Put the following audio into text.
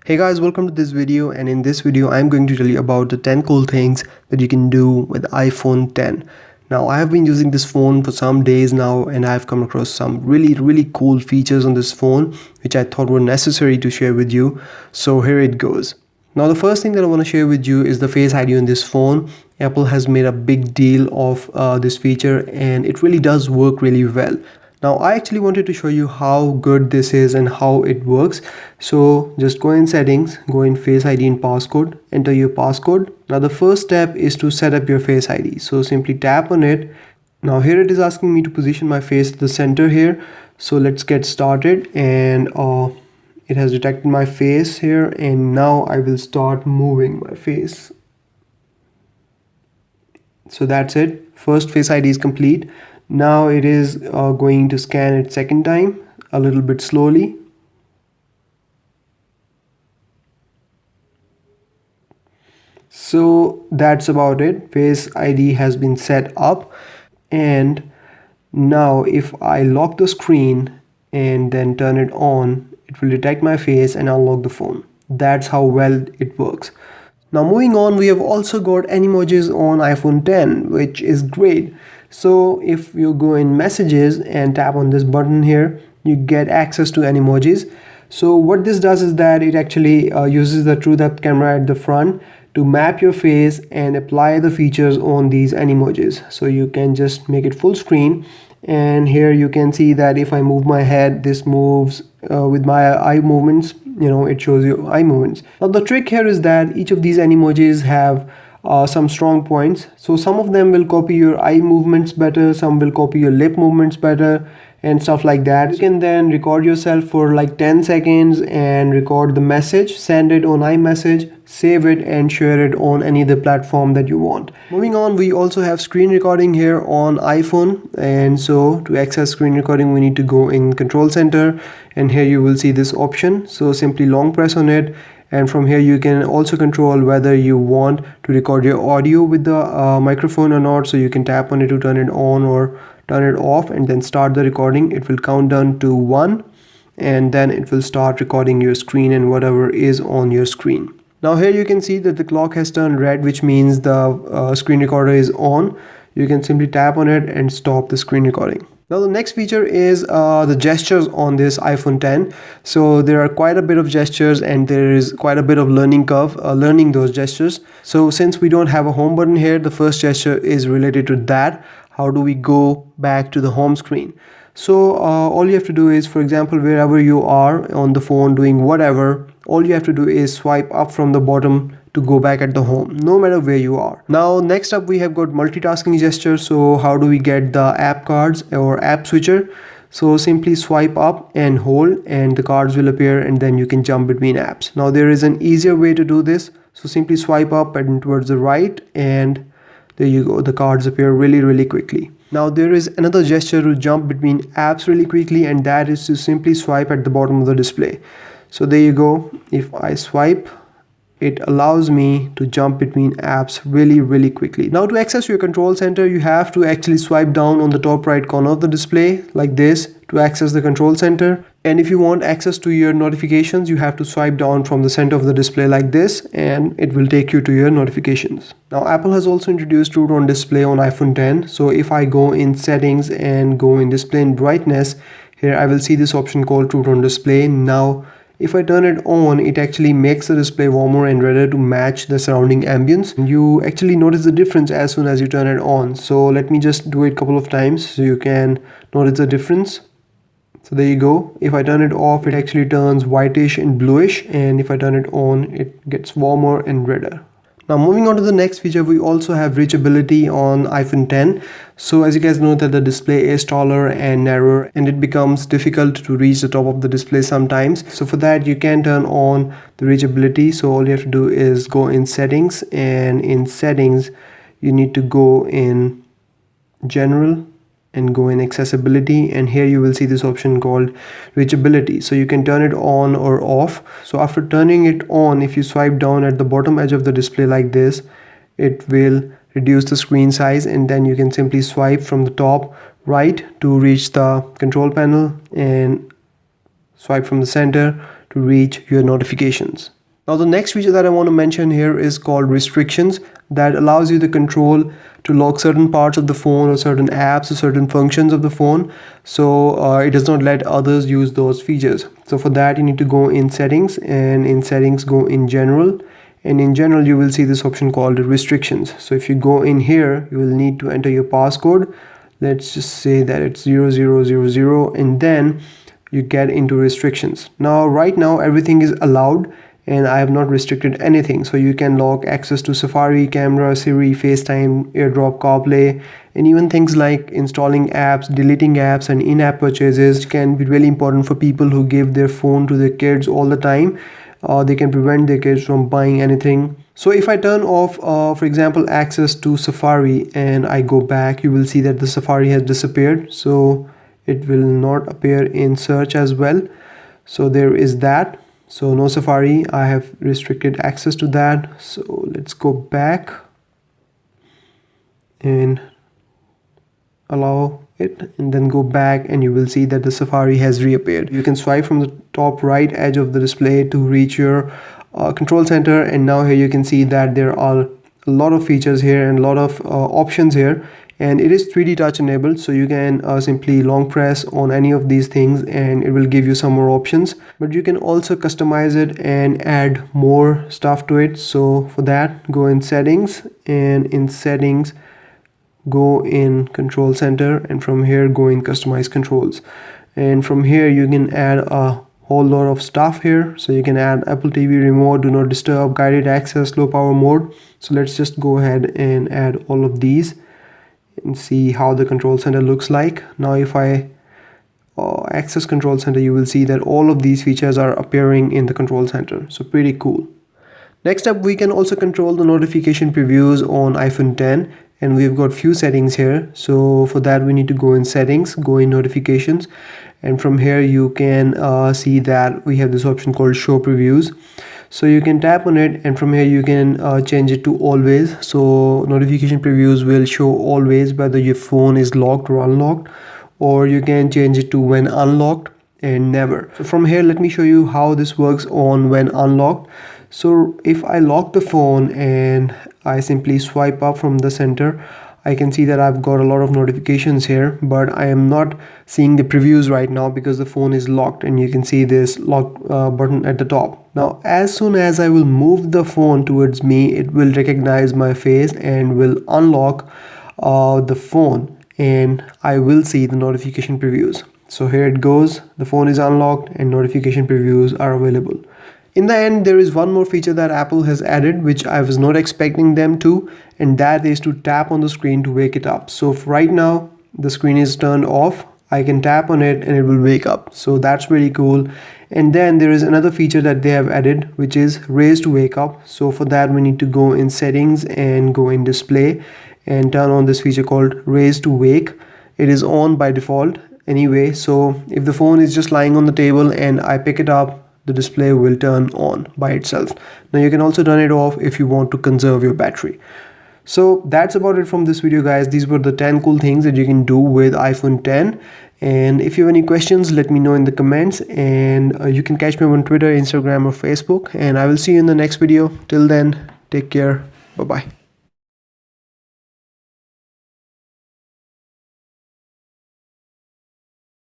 Hey guys, welcome to this video, and in this video I'm going to tell you about the 10 cool things that you can do with iPhone 10. Now I have been using this phone for some days now and I've come across some really cool features on this phone which I thought were necessary to share with you. So here it goes. Now the first thing that I want to share with you is the Face ID on this phone. Apple has made a big deal of this feature and it really does work really well. Now I actually wanted to show you how good this is and how it works. So just go in settings, go in Face ID and passcode, enter your passcode. Now the first step is to set up your Face ID. So simply tap on it. Now here it is asking me to position my face at the center here. So let's get started, and it has detected my face here, and now I will start moving my face. So that's it. First Face ID is complete. Now it is going to scan it second time a little bit slowly. So that's about it. Face ID has been set up, and now if I lock the screen and then turn it on, it will detect my face and unlock the phone. That's how well it works. Now moving on, we have also got emojis on iPhone 10, which is great. So if you go in messages and tap on this button here, you get access to emojis. So what this does is that it actually uses the true depth camera at the front to map your face and apply the features on these emojis. So you can just make it full screen, and here you can see that if I move my head, this moves with my eye movements. It shows you eye movements. Now the trick here is that each of these emojis have some strong points. So some of them will copy your eye movements better, some will copy your lip movements better, and stuff like that. You can then record yourself for like 10 seconds and record the message, send it on iMessage, save it and share it on any other platform that you want. Moving on, we also have screen recording here on iPhone, and so to access screen recording we need to go in Control Center, and here you will see this option. So simply long press on it, and from here you can also control whether you want to record your audio with the microphone or not. So you can tap on it to turn it on or turn it off, and then start the recording. It will count down to 1, and then it will start recording your screen and whatever is on your screen. Now here you can see that the clock has turned red, which means the screen recorder is on. You can simply tap on it and stop the screen recording. Now the next feature is the gestures on this iPhone 10. So there are quite a bit of gestures, and there is quite a bit of learning curve learning those gestures. So since we don't have a home button here, the first gesture is related to that. How do we go back to the home screen? So all you have to do is, for example, wherever you are on the phone doing whatever, all you have to do is swipe up from the bottom to go back at the home, no matter where you are. Now next up we have got multitasking gesture. So how do we get the app cards or app switcher? So simply swipe up and hold, and the cards will appear, and then you can jump between apps. Now there is an easier way to do this. So simply swipe up and towards the right, and there you go, the cards appear really quickly. Now there is another gesture to jump between apps really quickly, and that is to simply swipe at the bottom of the display. So there you go, if I swipe, it allows me to jump between apps really quickly. Now to access your control center, you have to actually swipe down on the top right corner of the display like this to access the control center. And if you want access to your notifications, you have to swipe down from the center of the display like this, and it will take you to your notifications. Now Apple has also introduced True Tone display on iPhone 10. So if I go in settings and go in display and brightness, here I will see this option called True Tone display. Now if I turn it on, it actually makes the display warmer and redder to match the surrounding ambience. You actually notice the difference as soon as you turn it on. So let me just do it a couple of times so you can notice the difference. So there you go. If I turn it off, it actually turns whitish and bluish, and if I turn it on, it gets warmer and redder. Now moving on to the next feature, we also have reachability on iPhone 10. So as you guys know that the display is taller and narrower, and it becomes difficult to reach the top of the display sometimes. So for that you can turn on the reachability. So all you have to do is go in settings, and in settings you need to go in general and go in accessibility, and here you will see this option called reachability. So you can turn it on or off. So after turning it on, if you swipe down at the bottom edge of the display like this, it will reduce the screen size, and then you can simply swipe from the top right to reach the control panel, and swipe from the center to to reach your notifications. Now the next feature that I want to mention here is called restrictions, that allows you the control to lock certain parts of the phone or certain apps or certain functions of the phone, so it does not let others use those features. So for that you need to go in settings, and in settings go in general, and in general you will see this option called restrictions. So if you go in here, you will need to enter your passcode. Let's just say that it's 0000, and then you get into restrictions. Now right now everything is allowed and I have not restricted anything. So you can lock access to Safari, camera, Siri, FaceTime, AirDrop, CarPlay, and even things like installing apps, deleting apps, and in-app purchases can be really important for people who give their phone to their kids all the time. They can prevent their kids from buying anything. So if I turn off, for example, access to Safari and I go back, you will see that the Safari has disappeared. So it will not appear in search as well. So there is that. So no Safari, I have restricted access to that. So let's go back and allow it, and then go back, and you will see that the Safari has reappeared. You can swipe from the top right edge of the display to reach your control center, and now here you can see that there are a lot of features here and a lot of options here, and it is 3D touch enabled, so you can simply long press on any of these things and it will give you some more options, but you can also customize it and add more stuff to it. So for that, go in settings, and in settings go in control center, and from here go in customize controls, and from here you can add a whole lot of stuff here. So you can add Apple TV remote, do not disturb, guided access, low power mode. So let's just go ahead and add all of these and see how the control center looks like. Now if I access control center, you will see that all of these features are appearing in the control center. So pretty cool. Next up, we can also control the notification previews on iPhone 10, and we've got few settings here. So for that we need to go in settings, go in notifications, and from here you can see that we have this option called show previews. So you can tap on it, and from here you can change it to always. So notification previews will show always whether your phone is locked or unlocked, or you can change it to when unlocked and never. So from here, let me show you how this works on when unlocked. So if I lock the phone and I simply swipe up from the center, I can see that I've got a lot of notifications here, but I am not seeing the previews right now because the phone is locked, and you can see this lock button at the top. Now as soon as I will move the phone towards me, it will recognize my face and will unlock the phone, and I will see the notification previews. So here it goes, the phone is unlocked and notification previews are available. In the end, there is one more feature that Apple has added, which I was not expecting them to, and that is to tap on the screen to wake it up. So right now the screen is turned off, I can tap on it and it will wake up. So that's really cool. And then there is another feature that they have added, which is raise to wake up. So for that we need to go in settings and go in display and turn on this feature called raise to wake. It is on by default anyway, so if the phone is just lying on the table and I pick it up, the display will turn on by itself. Now you can also turn it off if you want to conserve your battery. So that's about it from this video, guys. These were the 10 cool things that you can do with iPhone 10. And if you have any questions, let me know in the comments, and you can catch me on Twitter, Instagram, or Facebook, and I will see you in the next video. Till then, take care. Bye bye.